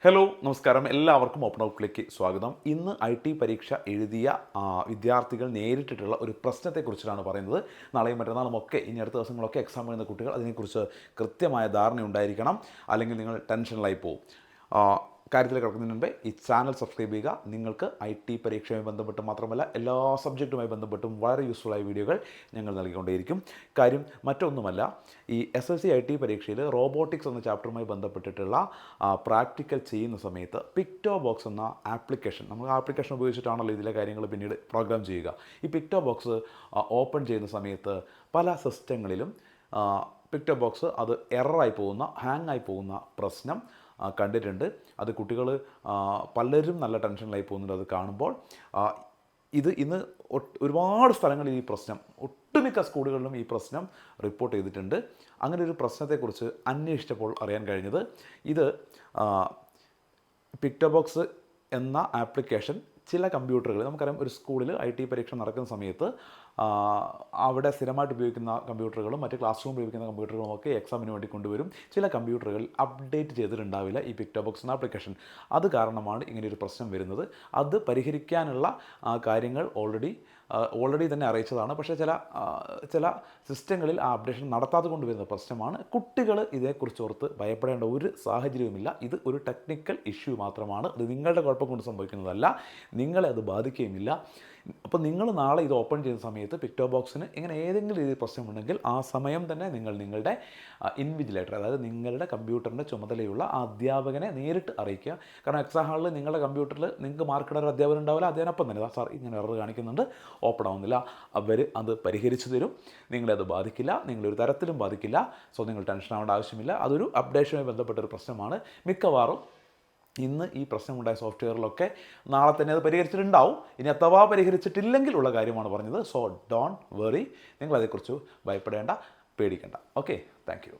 Hello നമസ്കാരം, എല്ലാവർക്കും open ഔട്ട്ലേക്ക് സ്വാഗതം. ഇന്ന് IT പരീക്ഷ എഴുതിയ വിദ്യാർത്ഥികൾ നേരിട്ടിട്ടുള്ള ഒരു പ്രശ്നത്തെക്കുറിച്ചാണ് പറയുന്നത്. നാളെയും മറ്റന്നാളും ഒക്കെ ഇനി അടുത്ത ദിവസങ്ങളൊക്കെ എക്സാം എഴുതുന്ന കുട്ടികൾ അതിനെക്കുറിച്ച് കൃത്യമായ ധാരണ ഉണ്ടായിരിക്കണം, അല്ലെങ്കിൽ നിങ്ങൾ ടെൻഷനിലായി പോകും. കാര്യത്തിൽ കിടക്കുന്നതിന് മുമ്പേ ഈ ചാനൽ സബ്സ്ക്രൈബ് ചെയ്യുക. നിങ്ങൾക്ക് IT പരീക്ഷയുമായി ബന്ധപ്പെട്ട് മാത്രമല്ല എല്ലാ സബ്ജക്റ്റുമായി ബന്ധപ്പെട്ടും വളരെ യൂസ്ഫുള്ളായ വീഡിയോകൾ ഞങ്ങൾ നൽകിക്കൊണ്ടേയിരിക്കും. കാര്യം മറ്റൊന്നുമല്ല, ഈ SSC IT പരീക്ഷയിൽ റോബോട്ടിക്സ് എന്ന ചാപ്റ്ററുമായി ബന്ധപ്പെട്ടിട്ടുള്ള പ്രാക്ടിക്കൽ ചെയ്യുന്ന സമയത്ത് പിക്ടോ ബോക്സ് എന്ന ആപ്ലിക്കേഷൻ, നമ്മൾ ആപ്ലിക്കേഷൻ ഉപയോഗിച്ചിട്ടാണല്ലോ ഇതിലെ കാര്യങ്ങൾ പിന്നീട് പ്രോഗ്രാം ചെയ്യുക. ഈ പിക്ടോ ബോക്സ് ഓപ്പൺ ചെയ്യുന്ന സമയത്ത് പല സിസ്റ്റങ്ങളിലും പിക്ടോ ബോക്സ് അത് എററായി പോകുന്ന, ഹാങ് ആയി പോകുന്ന പ്രശ്നം കണ്ടിട്ടുണ്ട്. അത് കുട്ടികൾ പലരും നല്ല ടെൻഷനിലായി പോകുന്നുണ്ട് അത് കാണുമ്പോൾ. ഇന്ന് ഒരുപാട് സ്ഥലങ്ങളിൽ ഈ പ്രശ്നം, ഒട്ടുമിക്ക സ്കൂളുകളിലും ഈ പ്രശ്നം റിപ്പോർട്ട് ചെയ്തിട്ടുണ്ട്. അങ്ങനെ ഒരു പ്രശ്നത്തെക്കുറിച്ച് അന്വേഷിച്ചപ്പോൾ അറിയാൻ കഴിഞ്ഞത്, ഇത് പിക്ടോ ബോക്സ് എന്ന ആപ്ലിക്കേഷൻ ചില കമ്പ്യൂട്ടറുകൾ, നമുക്കറിയാം ഒരു സ്കൂളിൽ IT പരീക്ഷ നടക്കുന്ന സമയത്ത് അവിടെ സ്ഥിരമായിട്ട് ഉപയോഗിക്കുന്ന കമ്പ്യൂട്ടറുകളും മറ്റ് ക്ലാസ് റൂമിൽ ഉപയോഗിക്കുന്ന കമ്പ്യൂട്ടറുകളും ഒക്കെ എക്സാമിന് വേണ്ടി കൊണ്ടുവരും. ചില കമ്പ്യൂട്ടറുകൾ അപ്ഡേറ്റ് ചെയ്തിട്ടുണ്ടാവില്ല ഈ പിക്ടോ ബോക്സ് എന്ന ആപ്ലിക്കേഷൻ. അത് കാരണമാണ് ഇങ്ങനെയൊരു പ്രശ്നം വരുന്നത്. അത് പരിഹരിക്കാനുള്ള കാര്യങ്ങൾ ഓൾറെഡി തന്നെ അറിയിച്ചതാണ്. പക്ഷേ ചില സിസ്റ്റങ്ങളിൽ ആ അപ്ഡേഷൻ നടത്താതെ കൊണ്ടുവരുന്ന പ്രശ്നമാണ്. കുട്ടികൾ ഇതേക്കുറിച്ച് ഓർത്ത് ഭയപ്പെടേണ്ട ഒരു സാഹചര്യവുമില്ല. ഇത് ഒരു ടെക്നിക്കൽ ഇഷ്യൂ മാത്രമാണ്. ഇത് നിങ്ങളുടെ കുഴപ്പം കൊണ്ട് സംഭവിക്കുന്നതല്ല, നിങ്ങളെ അത് ബാധിക്കുകയുമില്ല. അപ്പോൾ നിങ്ങൾ നാളെ ഇത് ഓപ്പൺ ചെയ്യുന്ന സമയത്ത് പിക്ടോ ബോക്സിന് ഇങ്ങനെ ഏതെങ്കിലും രീതിയിൽ പ്രശ്നമുണ്ടെങ്കിൽ ആ സമയം തന്നെ നിങ്ങൾ നിങ്ങളുടെ ഇൻവിജിലേറ്റർ, അതായത് നിങ്ങളുടെ കമ്പ്യൂട്ടറിൻ്റെ ചുമതലയുള്ള ആ അധ്യാപകനെ നേരിട്ട് അറിയിക്കുക. കാരണം എക്സാം ഹാളിൽ നിങ്ങളുടെ കമ്പ്യൂട്ടറിൽ നിങ്ങൾക്ക് മാർക്കിടാൻ ഒരു അധ്യാപകൻ ഉണ്ടാവില്ല. അതിനൊപ്പം തന്നെ സാർ ഇങ്ങനെ എറർ കാണിക്കുന്നുണ്ട്, ഓപ്പൺ ആവുന്നില്ല, അവർ അത് പരിഹരിച്ചു തരും. നിങ്ങളെ അത് ബാധിക്കില്ല, നിങ്ങളൊരു തരത്തിലും ബാധിക്കില്ല. സോ നിങ്ങൾ ടെൻഷൻ ആവേണ്ട ആവശ്യമില്ല. അതൊരു അപ്ഡേഷനുമായി ബന്ധപ്പെട്ടൊരു പ്രശ്നമാണ്. മിക്കവാറും ഇന്ന് ഈ പ്രശ്നമുണ്ടായ സോഫ്റ്റ്വെയറിലൊക്കെ നാളെ തന്നെ അത് പരിഹരിച്ചിട്ടുണ്ടാവും. ഇനി അഥവാ പരിഹരിച്ചിട്ടില്ലെങ്കിൽ ഉള്ള കാര്യമാണ് പറഞ്ഞത്. സോ ഡോണ്ട് വെറി, നിങ്ങൾ അതേക്കുറിച്ച് ഭയപ്പെടേണ്ട, പേടിക്കേണ്ട. Okay, thank you.